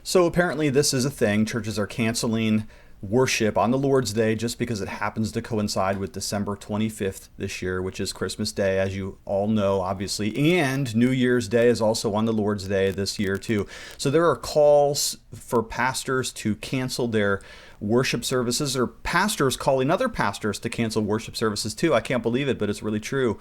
So apparently this is a thing. Churches are canceling worship on the Lord's Day just because it happens to coincide with December 25th this year, which is Christmas Day, as you all know, obviously. And New Year's Day is also on the Lord's Day this year, too. So there are calls for pastors to cancel their worship services, or pastors calling other pastors to cancel worship services, too. I can't believe it, but it's really true.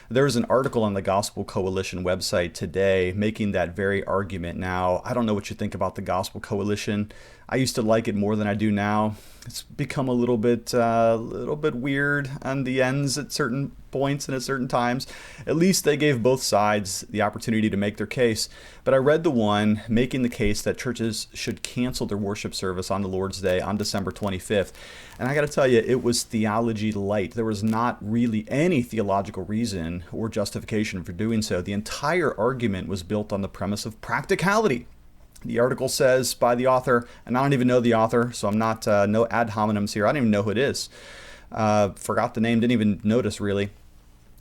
There was an article on the Gospel Coalition website today making that very argument. Now, I don't know what you think about the Gospel Coalition. I used to like it more than I do now. It's become a little bit weird on the ends at certain points and at certain times. At least they gave both sides the opportunity to make their case. But I read the one making the case that churches should cancel their worship service on the Lord's Day on December 25th. And I got to tell you, it was theology light. There was not really any theological reason or justification for doing so. The entire argument was built on the premise of practicality. The article says by the author, and I don't even know the author, so I'm not, no ad hominems here. I don't even know who it is. Forgot the name, didn't even notice really.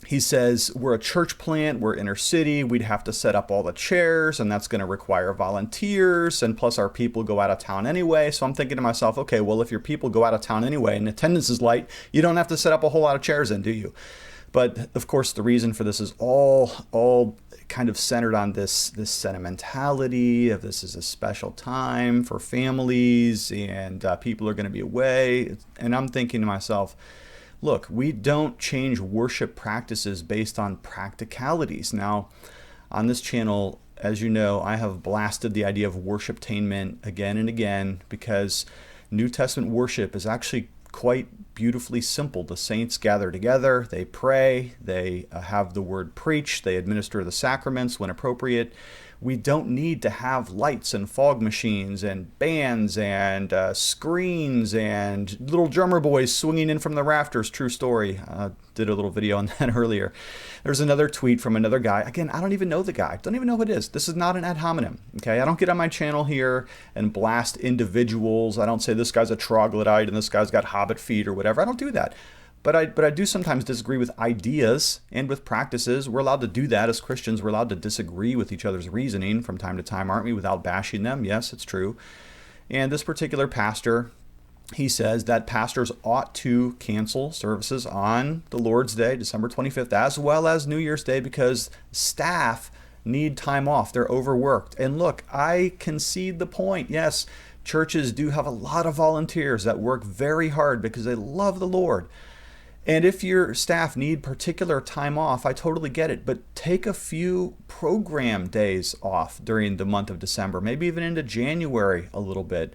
He says, we're a church plant, we're inner city, we'd have to set up all the chairs, and that's going to require volunteers, and plus our people go out of town anyway. So I'm thinking to myself, okay, well, if your people go out of town anyway and attendance is light, you don't have to set up a whole lot of chairs then, do you? But of course, the reason for this is all kind of centered on this sentimentality of this is a special time for families and people are going to be away. And I'm thinking to myself, look, we don't change worship practices based on practicalities. Now, on this channel, as you know, I have blasted the idea of worshiptainment again and again because New Testament worship is actually quite beautifully simple. The saints gather together, they pray, they have the word preached, they administer the sacraments when appropriate. We don't need to have lights and fog machines and bands and screens and little drummer boys swinging in from the rafters. True story. Did a little video on that earlier. There's another tweet from another guy. Again, I don't even know the guy. Don't even know who it is. This is not an ad hominem. Okay, I don't get on my channel here and blast individuals. I don't say this guy's a troglodyte and this guy's got hobbit feet or whatever. I don't do that. But I do sometimes disagree with ideas and with practices. We're allowed to do that as Christians. We're allowed to disagree with each other's reasoning from time to time, aren't we, without bashing them? Yes, it's true. And this particular pastor, he says that pastors ought to cancel services on the Lord's Day, December 25th, as well as New Year's Day, because staff need time off. They're overworked. And look, I concede the point. Yes, churches do have a lot of volunteers that work very hard because they love the Lord. And if your staff need particular time off, I totally get it. But take a few program days off during the month of December, maybe even into January a little bit.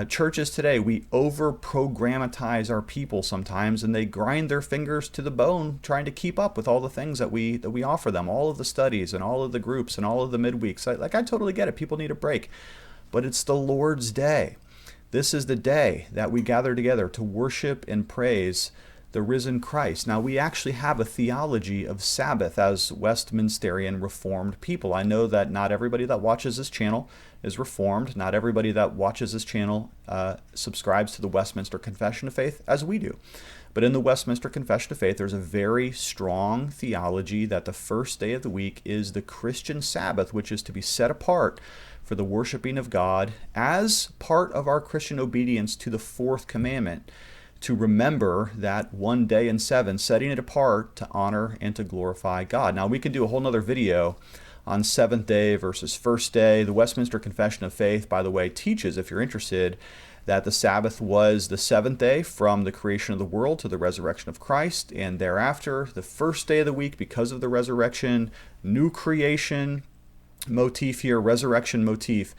Churches today, we over-programmatize our people sometimes, and they grind their fingers to the bone trying to keep up with all the things that we offer them, all of the studies and all of the groups and all of the midweeks. I totally get it. People need a break. But it's the Lord's Day. This is the day that we gather together to worship and praise the risen Christ. Now, we actually have a theology of Sabbath as Westminsterian Reformed people. I know that not everybody that watches this channel is Reformed. Not everybody that watches this channel subscribes to the Westminster Confession of Faith as we do. But in the Westminster Confession of Faith, there's a very strong theology that the first day of the week is the Christian Sabbath, which is to be set apart for the worshiping of God as part of our Christian obedience to the fourth commandment, to remember that one day in seven, setting it apart to honor and to glorify God. Now, we could do a whole nother video on seventh day versus first day. The Westminster Confession of Faith, by the way, teaches, if you're interested, that the Sabbath was the seventh day from the creation of the world to the resurrection of Christ, and thereafter, the first day of the week because of the resurrection, new creation motif here, resurrection motif,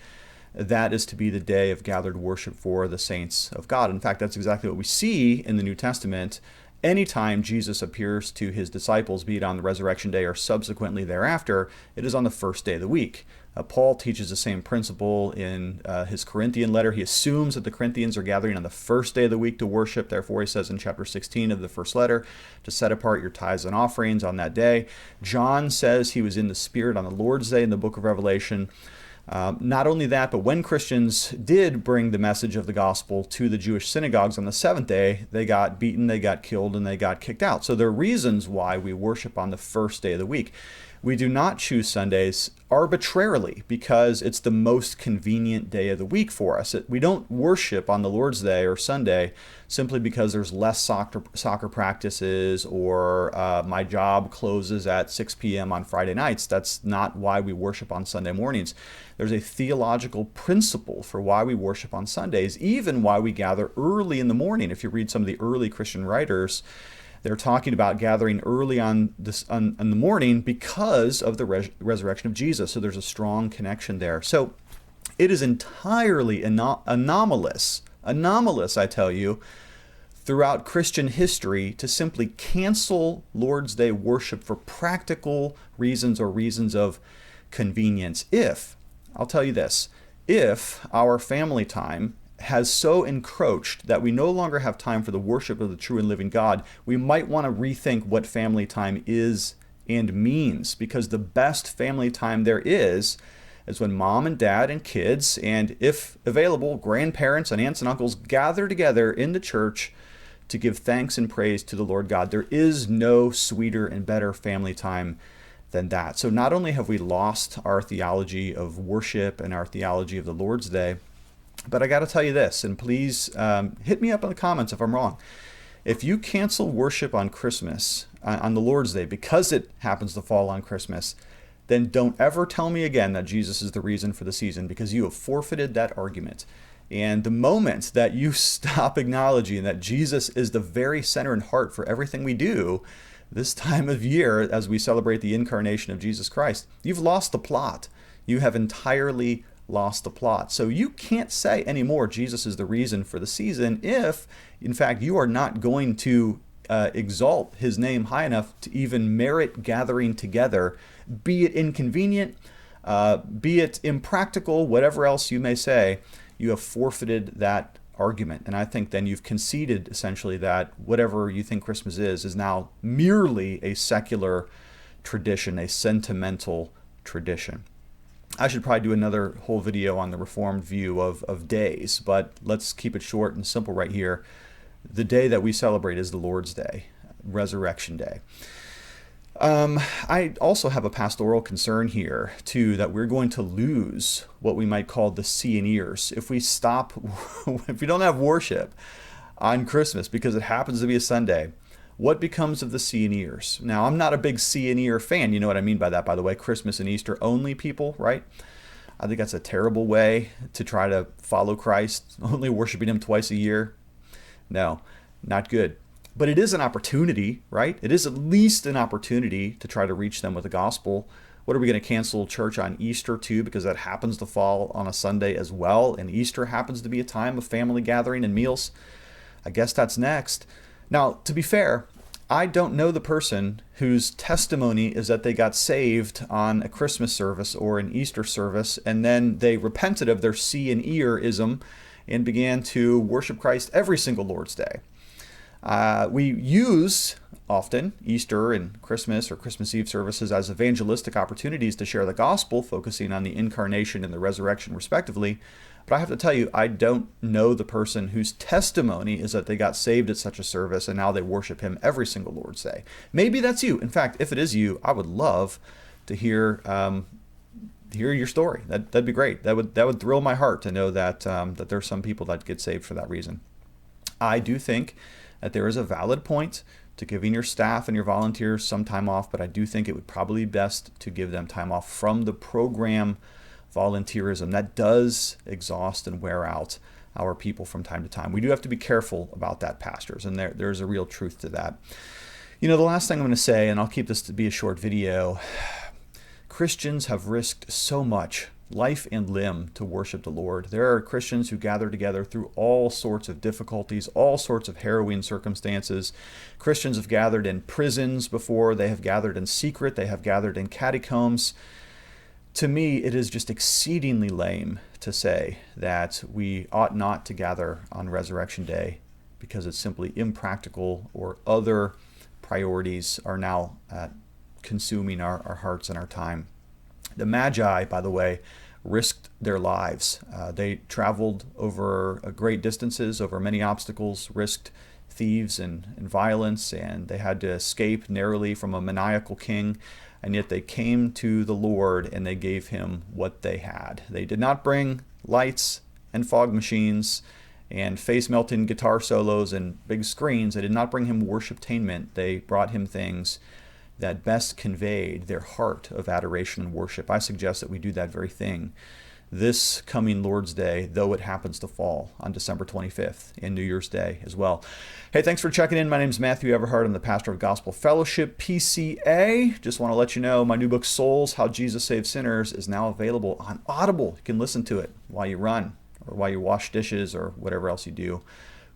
that is to be the day of gathered worship for the saints of God. In fact, that's exactly what we see in the New Testament. Anytime Jesus appears to his disciples, be it on the resurrection day or subsequently thereafter, it is on the first day of the week. Paul teaches the same principle in his Corinthian letter. He assumes that the Corinthians are gathering on the first day of the week to worship. Therefore, he says in chapter 16 of the first letter, to set apart your tithes and offerings on that day. John says he was in the Spirit on the Lord's Day in the book of Revelation. Not only that, but when Christians did bring the message of the gospel to the Jewish synagogues on the seventh day, they got beaten, they got killed, and they got kicked out. So there are reasons why we worship on the first day of the week. We do not choose Sundays arbitrarily because it's the most convenient day of the week for us. We don't worship on the Lord's Day or Sunday simply because there's less soccer practices or my job closes at 6 p.m. on Friday nights. That's not why we worship on Sunday mornings. There's a theological principle for why we worship on Sundays, even why we gather early in the morning. If you read some of the early Christian writers, they're talking about gathering early on the morning because of the resurrection of Jesus. So there's a strong connection there. So it is entirely anomalous, I tell you, throughout Christian history to simply cancel Lord's Day worship for practical reasons or reasons of convenience. I'll tell you this, if our family time has so encroached that we no longer have time for the worship of the true and living God, we might want to rethink what family time is and means, because the best family time there is when mom and dad and kids, and if available, grandparents and aunts and uncles gather together in the church to give thanks and praise to the Lord God. There is no sweeter and better family time than that. So not only have we lost our theology of worship and our theology of the Lord's Day, but I got to tell you this, and please hit me up in the comments if I'm wrong. If you cancel worship on Christmas, on the Lord's Day, because it happens to fall on Christmas, then don't ever tell me again that Jesus is the reason for the season, because you have forfeited that argument. And the moment that you stop acknowledging that Jesus is the very center and heart for everything we do this time of year as we celebrate the incarnation of Jesus Christ, you've lost the plot. You have entirely lost the plot. So you can't say anymore Jesus is the reason for the season if, in fact, you are not going to exalt his name high enough to even merit gathering together, be it inconvenient, be it impractical, whatever else you may say. You have forfeited that argument. And I think then you've conceded essentially that whatever you think Christmas is now merely a secular tradition, a sentimental tradition. I should probably do another whole video on the Reformed view of days, but let's keep it short and simple right here. The day that we celebrate is the Lord's Day, Resurrection Day. I also have a pastoral concern here, too, that we're going to lose what we might call the seeing ears. If we stop, if we don't have worship on Christmas because it happens to be a Sunday, what becomes of the seeing ears? Now, I'm not a big seeing ear fan. You know what I mean by that, by the way. Christmas and Easter only people, right? I think that's a terrible way to try to follow Christ, only worshiping him twice a year. No, not good. But it is an opportunity, right? It is at least an opportunity to try to reach them with the gospel. What are we going to cancel church on Easter too, because that happens to fall on a Sunday as well, and Easter happens to be a time of family gathering and meals? I guess that's next. Now, to be fair, I don't know the person whose testimony is that they got saved on a Christmas service or an Easter service, and then they repented of their see and ear-ism and began to worship Christ every single Lord's Day. We use often Easter and Christmas or Christmas Eve services as evangelistic opportunities to share the gospel, focusing on the incarnation and the resurrection respectively. But I have to tell you, I don't know the person whose testimony is that they got saved at such a service and now they worship him every single Lord's Day. Maybe that's you. In fact, if it is you, I would love to hear your story. That'd be great. That would thrill my heart to know that that there's some people that get saved for that reason. I do think that there is a valid point to giving your staff and your volunteers some time off, but I do think it would probably be best to give them time off from the program volunteerism. That does exhaust and wear out our people from time to time. We do have to be careful about that, pastors, and there's a real truth to that. You know, the last thing I'm going to say, and I'll keep this to be a short video, Christians have risked so much, life and limb, to worship the Lord. There are Christians who gather together through all sorts of difficulties, all sorts of harrowing circumstances. Christians have gathered in prisons before. They have gathered in secret. They have gathered in catacombs. To me, it is just exceedingly lame to say that we ought not to gather on Resurrection Day because it's simply impractical or other priorities are now consuming our hearts and our time. The Magi, by the way, risked their lives. They traveled over great distances, over many obstacles, risked thieves and violence, and they had to escape narrowly from a maniacal king. And yet they came to the Lord and they gave him what they had. They did not bring lights and fog machines and face-melting guitar solos and big screens. They did not bring him worshiptainment. They brought him things that best conveyed their heart of adoration and worship. I suggest that we do that very thing this coming Lord's Day, though it happens to fall on December 25th and New Year's Day as well. Hey, thanks for checking in. My name is Matthew Everhard. I'm the pastor of Gospel Fellowship, PCA. Just want to let you know my new book, Souls, How Jesus Saves Sinners, is now available on Audible. You can listen to it while you run or while you wash dishes or whatever else you do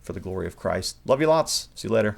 for the glory of Christ. Love you lots. See you later.